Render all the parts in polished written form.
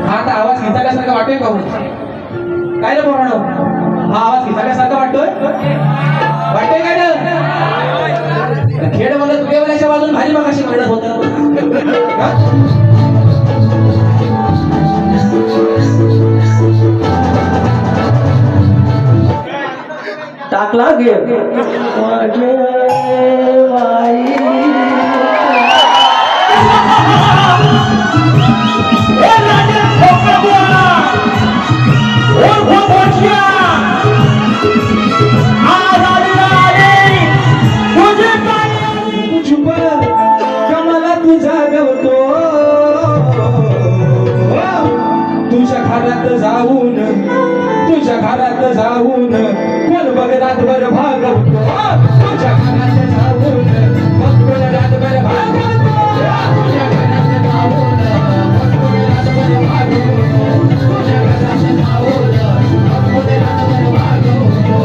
हा आता आवाज हिताल्यासारखा वाटतोय का हो? काय रे पोरांनो, हा आवाज हिताल्यासारखा वाटतोय? वाटतोय काय ना? खेळ मला तुझ्या बाजून भारी मगाशी मिळत होतं. टाकला गे माझे बाई कमला तुझा गवतो तुझ्या घरात जाऊन कोण बघ रातभर भागवतो तुझ्या घरात जाऊन कोण रातभर भागवतो तुझ्या घरात जाऊन कोण रातभर भागवतो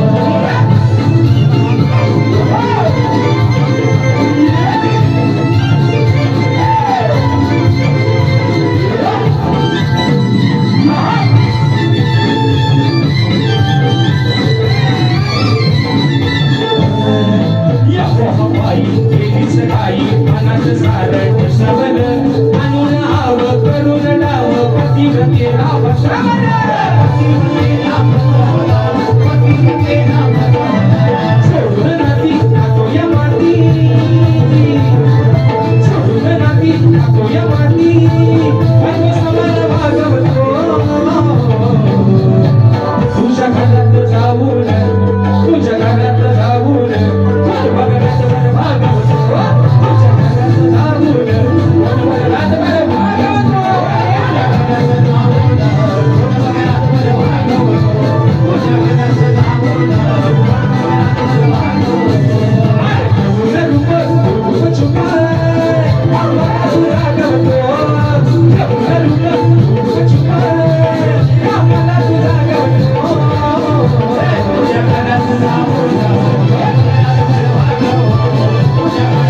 तुझ्या घरात जाऊन कोण रातभर भागवतो.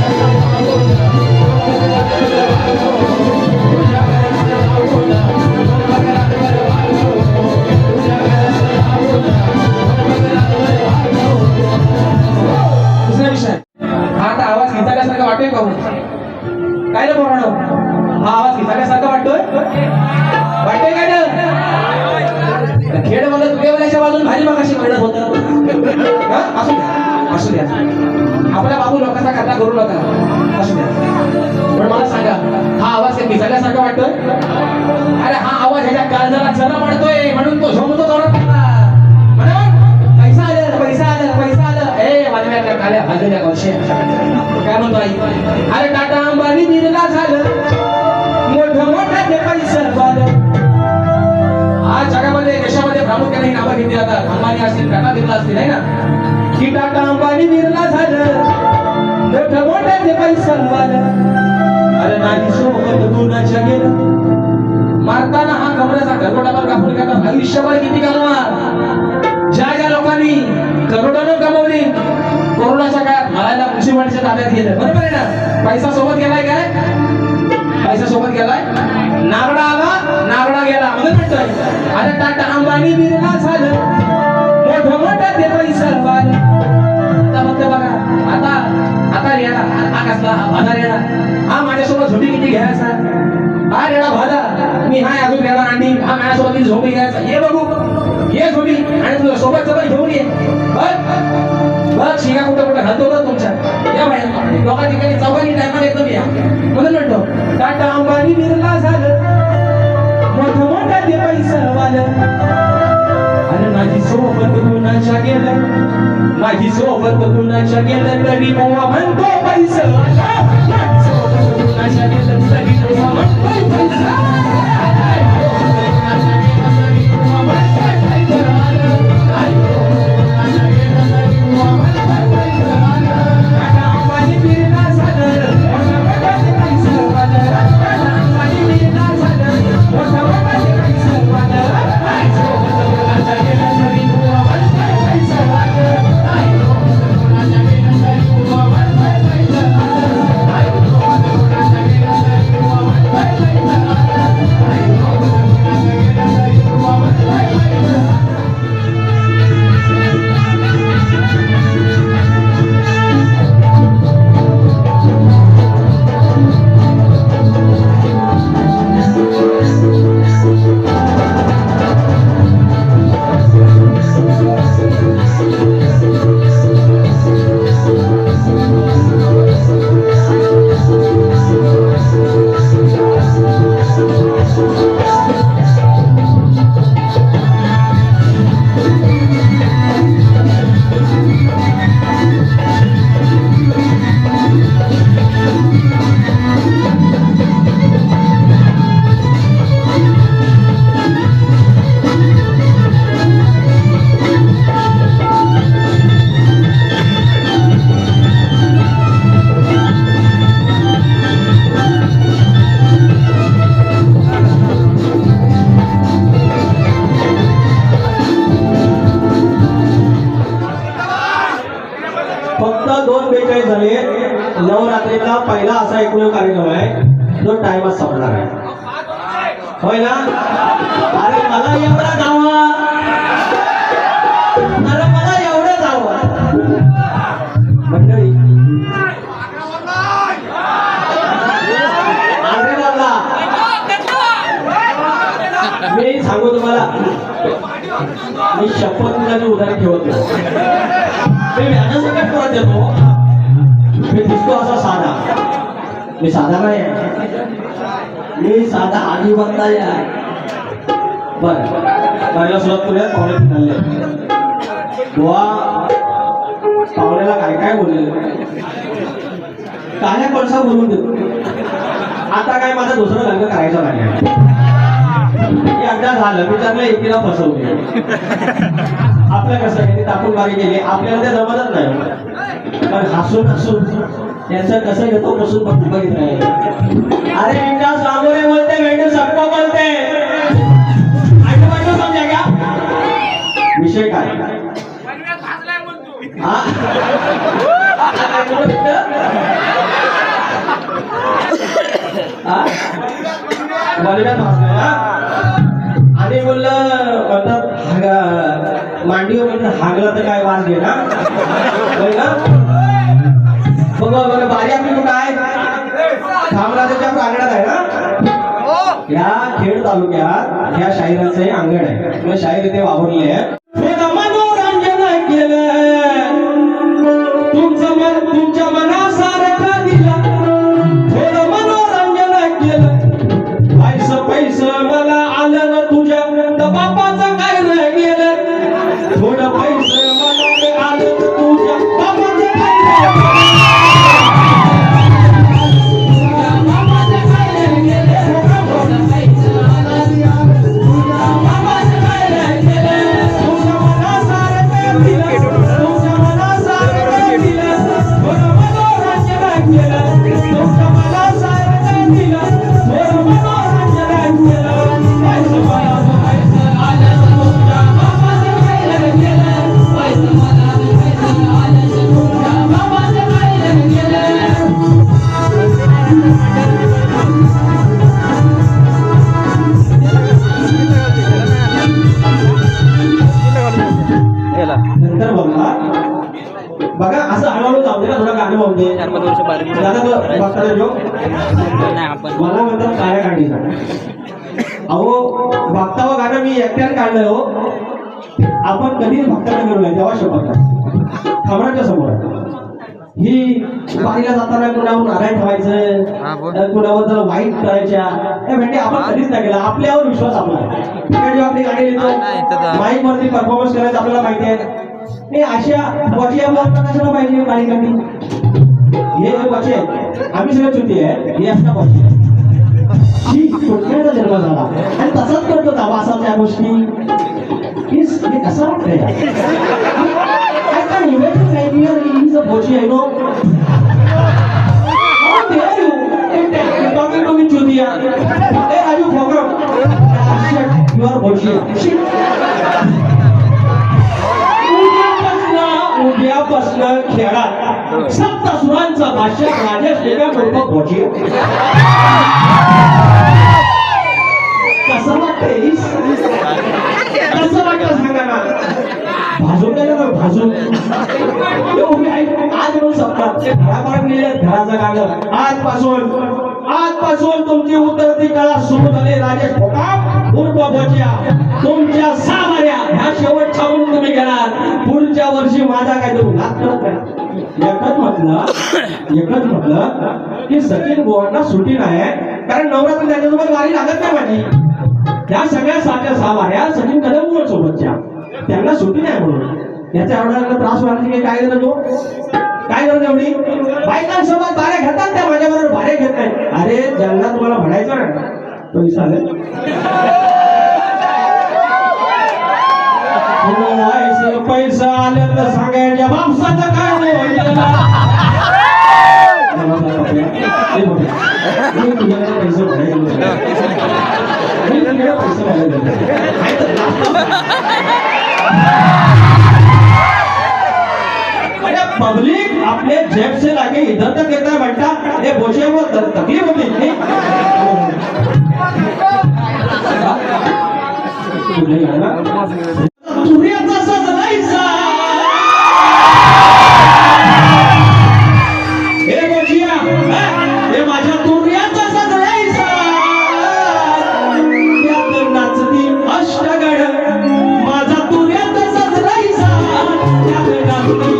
काय रे पोरांनो, हा आवाज हिताल्यासारखा वाटतोय? वाटतोय काय ना? खेळ मला तुझ्या बाजून भारी मगाशी मिळत होतं. असू द्या आपल्या बाबू लोकांचा करता करू नका, असू द्या. पण मला सांगा, हा आवाज हिताल्यासारखा वाटतोय? अरे हा आवाज ह्याच्या काळजाला चला पडतोय म्हणून तो झोमतो जोरात म्हणून पैसा आलं ए माझ्या काल्या भाजल्या कौशे काय म्हणतो आई? अरे टाटा अंबानी बिर्ला झालं मोठं ते पैसा झालं. आज जगामध्ये देशामध्ये प्रामुख्याने ही नावं घेतली जातात. अंबानी असतील, टाटा बिर्ला असतील, आहे ना? की टाटा अंबानी बिर्ला झालं मोठं ते पैसा झालं. अरे नाही सोबत गुणाच्या गेलं मारताना हा कमरेचा गरगोटावर कापून घेतात. आयुष्यभर किती कमवणार? ज्या लोकांनी करोडोनं कमवली कोरोनाच्या काळात मरायला मुन्सिपालिटीच्या ताब्यात गेलं, बरोबर आहे ना? पैसा सोबत गेलाय काय? पैसा सोबत गेलाय? नागडा आला नागडा गेला म्हणून म्हणतोय. अरे टाटा अंबानी बिर्ला झालं मोठं ते पैसा झालं. आता फक्त बघा आता रेडा हा कसला भादा रेडा हा माझ्यासोबत झोपी किती घ्यायचा? हा रेडा भादा मी हाय अजून रेडा अंडी हा माझ्यासोबत झोपी घ्यायचा. ये बघू ये झोपी आणि तुझ्या सोबत जवळ घेऊन ये. बघ शिगा कुठं घालतो बघ तुमच्या या बाहेर लोका ठिकाणी चौघांनी टायमाला एकदम या म्हणून म्हणतो टाटा अंबानी बिर्ला झालं मोठं ते पैसा वालं. अरे माझी सोबत कुणाच्या गेलं तरी मोवा म्हणतो पैसा. माझी सोबत कुणाच्या गेलं तरी मोवा म्हणतो पैसा. पहिला असा एकमेव कार्यक्रम आहे जो टाइमात संपणार आहे, होय ना? अरे मला एवढं जावं, अरे मला एवढं जावं मंडळी. अरे बाबा मी सांगू तुम्हाला, मी शपथ मुलाची उदाहरण ठेवत नाही. मी व्याजासकट परत येतो. मी दिसतो असा साधा, मी साधा नाही आहे, मी साधा अजिबात नाही आहे. बर पहिला सुरुवात करूया. पाहुणे चालले बुवा, पाहुण्याला काय काय बोलले, काळ्या कोळसा बोलून देतो. आता काय माझं दुसरं लग्न करायचं नाही. एकदा झालं विचारलं, एकीला फसवले. आपलं कसं आहे, टाकून बारी गेली, आपल्याला ते जमतच नाही. पण हसून हसून त्यांचं कसं घेतो बसून बघित नाही. अरे विकास रामोरे बोलते, वेंडू सबको बोलते. आजूबाजू समजा क्या विषय काय हा आणि बोललं म्हणतात मांडीवर म्हणतात हागला तर काय वास घे ना, बघ बारी आपली कुठं आहे, खामराजाच्या प्रांगणात आहे ना. या खेड तालुक्यात या शाहिरांचे अंगण आहे, किंवा शाहीर इथे वावरले आहे. मनोरंजन केलं तुमचं मन, तुमच्या मनासारखं दिलं, थोडं मनोरंजन केलं. पैसं मला आलं ना तुझ्या, तर बापाचं काय नाही गेलं. थोडं पैसं मला आलं तुझ्या, बापाचं काय नाही बघा. असं हळूहळू जाऊ दे ना, थोडं गाणं वाहू दे. मला म्हणतात काळ्या गाडीचा. अहो भक्तावं गाणं मी एकट्याने काढलंय हो. आपण कधीच भक्ताला गेलो नाही, तेव्हा शपथ खबराच्या समोर. ही वारीला जाताना कुणावर नारायण ठेवायचं, कुणाबद्दल वाईट करायच्या, म्हणजे आपण कधीच नाही केला. आपल्यावर विश्वास आपला जेव्हा आपली गाडी येतो माईक वरती परफॉर्मन्स करायचं आपल्याला माहिती आहे. हे अशा वचिया कशाला पाहिजे गाडी गाडी, हे जे वचे आम्ही सगळं चुती आहे, हे असता वची कुठल्याचा जन्म झाला आणि तसाच करतो दावा असा त्या गोष्टी. हे कसं वाटतंय वची आहे नो टॉकिंग टू मी चुतिया. ए राजू फोकम यू आर वची. उद्यापासून खेळात सप्तसुरांचा भाष्य राजेश वेगळ्या बरोबर भोजी. कसं वाटतंय, कसं वाटतं सांगा ना. भाजून गेलं ना, भाजून आज म्हणून सप्ताह घरापर्यंत गेले. घराचं गाणं आजपासून तुमची उतरती कळा सुरू झाली. राजेश फोकाम उर्फ भोजिया, तुमच्या सामाऱ्या ह्या शेवटच्या म्हणून तुम्ही घेणार. पुढच्या वर्षी माझा काय तुम्ही हात करत नाही. एकच म्हटलं की सचिन गोवांना सुट्टी नाही, कारण नवरात्री त्याच्यासोबत गाडी लागत नाही माझी. त्या सगळ्या साच्या सामाऱ्या सचिन कदम सोबतच्या, त्यांना सुट्टी नाही म्हणून. याचा एवढा त्रास व्हायची काय गरज हो, काय गरज एवढी. बायकांसोबत भाडे घेतात त्या, माझ्याबरोबर भाडे घेत नाही. अरे ज्यांना तुम्हाला म्हणायचं ना पैसा पैसा आले तर सांगायच्या माणसाचं काय पैसे पब्लिक अपने जेब से लाके इधर तक देता है बेटा, ये बोझे वो तकलीफ होती नहीं? तू नहीं है ना? सूर्याचा सजलायचा हे बोझिया, हे माझ्या सूर्याचा सजलायचा त्यात नाचती अष्टगड, माझा सूर्याचा सजलायचा त्यात नाचती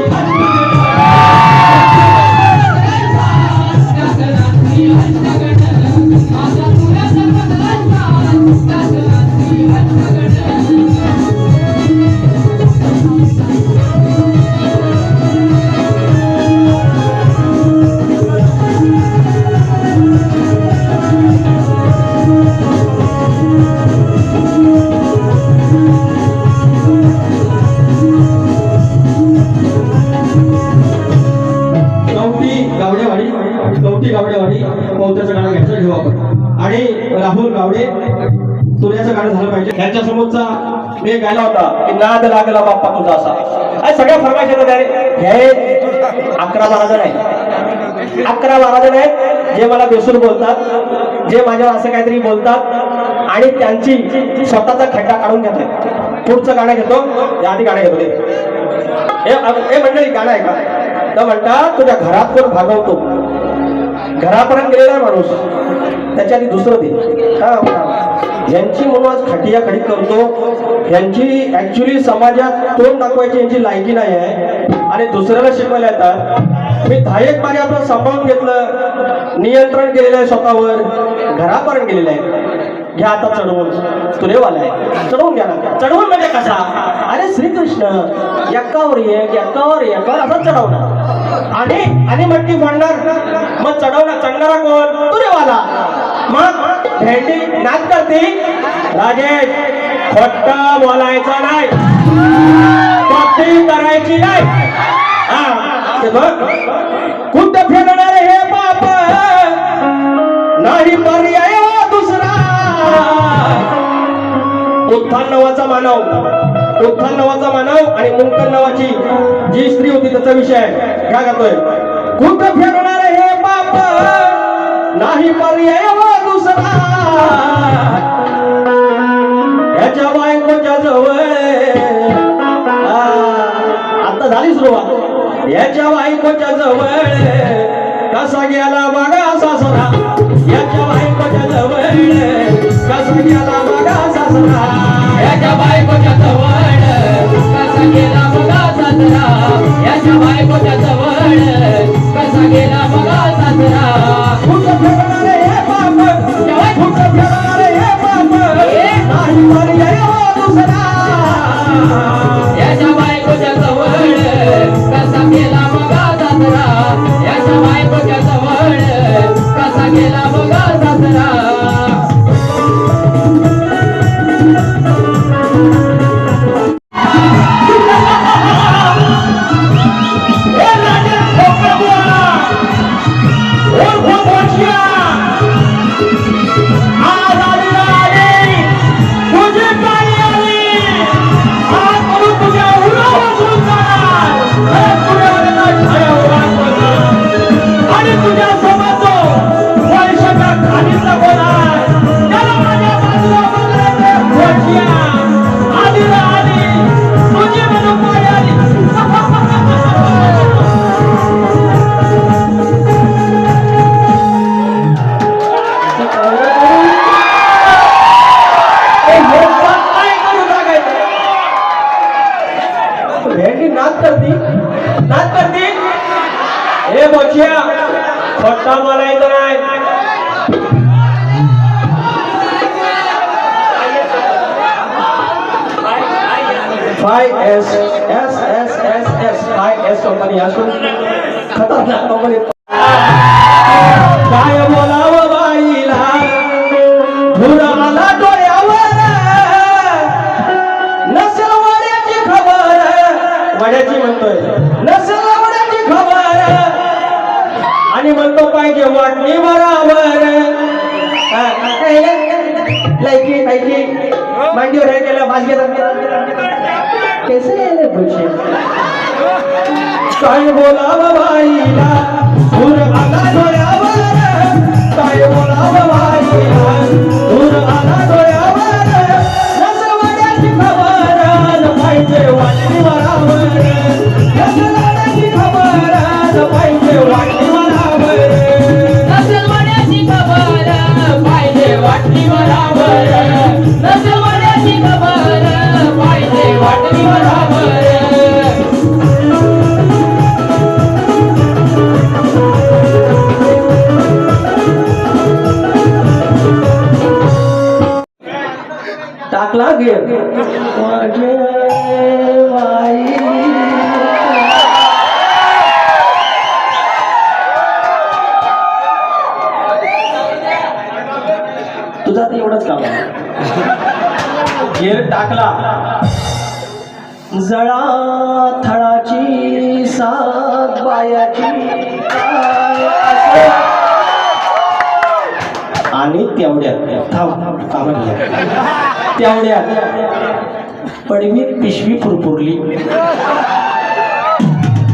गवती गावडेवाडी पौत्याचं गाणं घ्यायचं घेऊ आपण आणि राहुल गावडे सूर्याचं गाणं झालं पाहिजे. ह्याच्या समोरचा मी गायला होता की नाद लागला बाप्पा तुझा असा. सगळ्या फरमाईश येतात हे 11-12 जण आहेत, 11-12 जण आहेत जे मला बेसूर बोलतात, जे माझ्यावर असं काहीतरी बोलतात आणि त्यांची स्वतःचा खड्डा काढून घेतात. पुढचं गाणं घेतो, या आधी गाणं घेतो हे मंडळी गाणं आहे का तर म्हणतात तुझ्या घरात कोण भागवतो, घरापर्यंत गेलेला माणूस त्याच्या आधी दुसरं दे. यांची म्हणून आज खटिया खडी करतो, यांची ऍक्च्युली समाजात तोंड दाखवायची यांची लायकी नाही आहे आणि दुसऱ्याला शिकवायला येतात. मी 10 पाणी आपलं सांभाळून घेतलं, नियंत्रण केलेलं आहे स्वतःवर, घरापर्यंत गेलेलं आहे. घ्या आता चढवून, तुरेवाला आहे चढवून घ्या ना. चढवून म्हणजे कसा, अरे श्रीकृष्ण एकावर एकावर असं चढवणार आणि मटकी फोडणार, मग चढवणार कोण, तुरेवाला. मग भेंडी नाच करते राजेश, खोटं बोलायचं नाही, कॉपी करायची नाही. कुठं फेडणार हे बाप, नाही पर्याय दुसरा. उत्थान नावाचा मानव आणि मुंकन नावाची जी स्त्री होती त्याचा विषय आहे. काय करतोय, कुठं फेडणार हे बाप, नाही पर्याय दुसरा. याच्या बायकोच्या जवळ आता झाली सुरुवात. याच्या बायकोच्या जवळ कसा गेला बघा सासरा, याच्या बायकोच्या जवळ कसा गेला बघा सासरा, याच्या बायकोच्या जवळ कसा गेला बघा सासरा, याच्या बायकोच्या जवळ कसा गेला बघा सासरा. कुठं फेडणारे हे बाप, कुठं फेडणारे हे बाप, नाही पर्याय दुसरा. याच्या बायकोच्या जवळ कसा गेला बघा सासरा, याच्या बायकोच्या जवळ कसा गेला बघा सासरा. हे बोचिया खोटा बोलायचं नाही. कंपनी असून खतरनाक कंपनी. काय बोलावं बाईला, धूर आला डोळ्यावर, नसेल वड्याची खबर, वड्याची म्हणतोय नसेल वड्याची खबर, आणि म्हणतो पाहिजे वाटणी बरोबर. लायकी मांडीवर हे केलं भास घेतात कैसे काय बोलावं बाईला दूर आला डोळ्यावर काय बोलावं बाईला दूर आला डोळ्यावर नसवाड्याची खबर न पाहिजे वाटली वरावर नसवाड्याची खबर न पाहिजे वाटली वरावर नसवाड्याची खबर पाहिजे वाटली वरावर नसवाड्याची खबर पाहिजे वाटली वरावर टाकला गेर माझे बाई तुझा तर एवढंच काम आहे गेर टाकला जळा थळाची सात बायाची काय असं. आणि तेवढ्यात थांब काम तेवढ्यात पडवी पिशवी फुरफुरली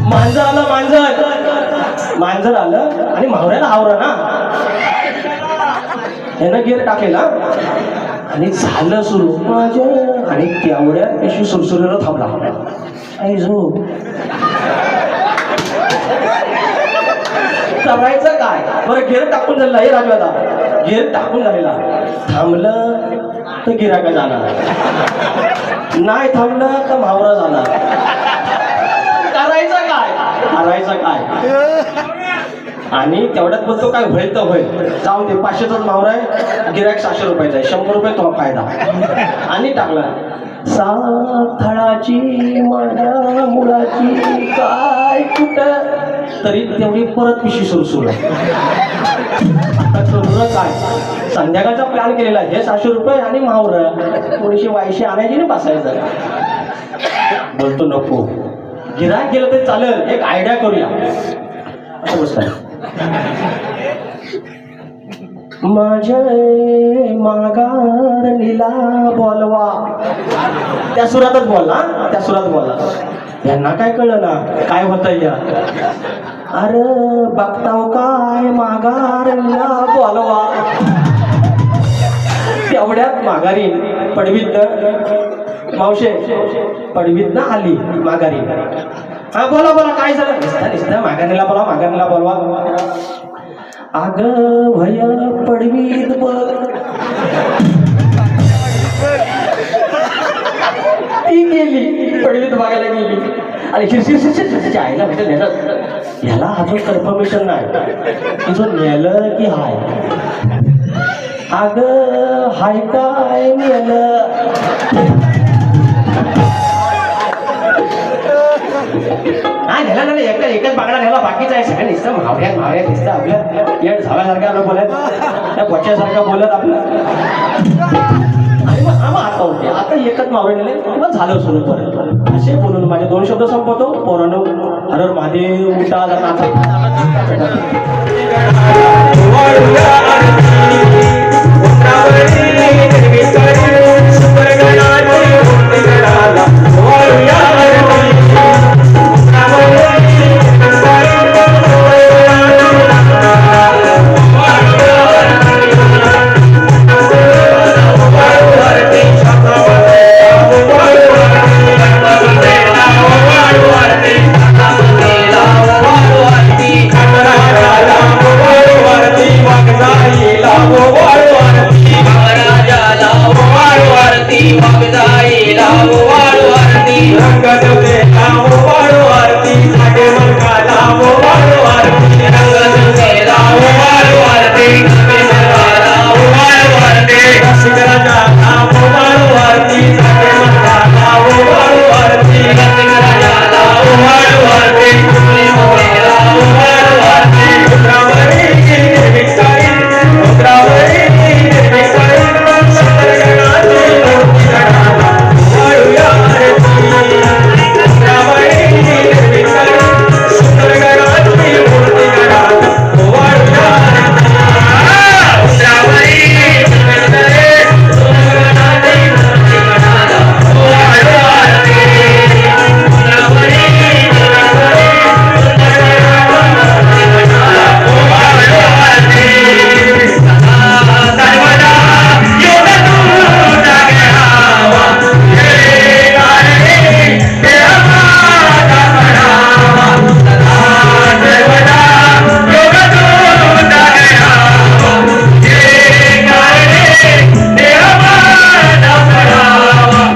मांजर आलं मांजर आलं आणि मावऱ्याला आवरा ना ह्यानं गेर टाकलेला आणि झालं सुरू माझ्या आणि तेवढ्यात पिशवी सुरसुरीला थांबला आई जो करायचं काय बरं गेर टाकून झालेला हे राजू आता गेर टाकून झालेला थांबलं तर गिराका जाणार नाही थांबलं तर मावरा जाणार करायचं काय आणि तेवढ्यात बोलतो काय होईल तर होईल जाऊ दे 500चा मावरा आहे गिराक 700 रुपयाचा आहे 100 रुपये तो फायदा आणि टाकला सात थळाची माझ्या मुलाची काय कुठं तरी तेवढी परत पिशवी सुरू आता करू काय संध्याकाळचा प्लॅन केलेला हे 700 रुपये आणि मावरा थोडीशी वायशी आणायची ना बसायचं बोलतो नको गिराक गेलं तरी चालेल एक आयडिया करूया असं बसताय माझ्या माघार नीला बोलवा त्या सुरातच बोलला त्या सुरात बोलला यांना काय कळलं ना काय होत या अरे बघताव काय माघार नीला बोलवा तेवढ्यात माघारी पडवीत मावशे पडवीत ना आली माघारी हा बोला काय झालं नुसतं माघारीला बोलवा अग भय पडवीत ती गेली पडवीत बघायला गेली आणि शिरशिर आईला भेटेल ह्याला अजून कन्फर्मेशन नाही तुझं नेलं की हाय अग हाय काय नेलं हा नेला ना एकच बागडा नेला बाकीचा आहे सगळं नुसतं मावऱ्यात नुसतं आपलं येड झाल्यासारखं आपलं बोलत त्या बच्च्यासारखं बोलत आपलं आणि मग आता होते आता एकच मावळे नेले मग झालं सुरू परत असे बोलून माझे 2 शब्द संपवतो पोरानो हरर महादेव उठा जाता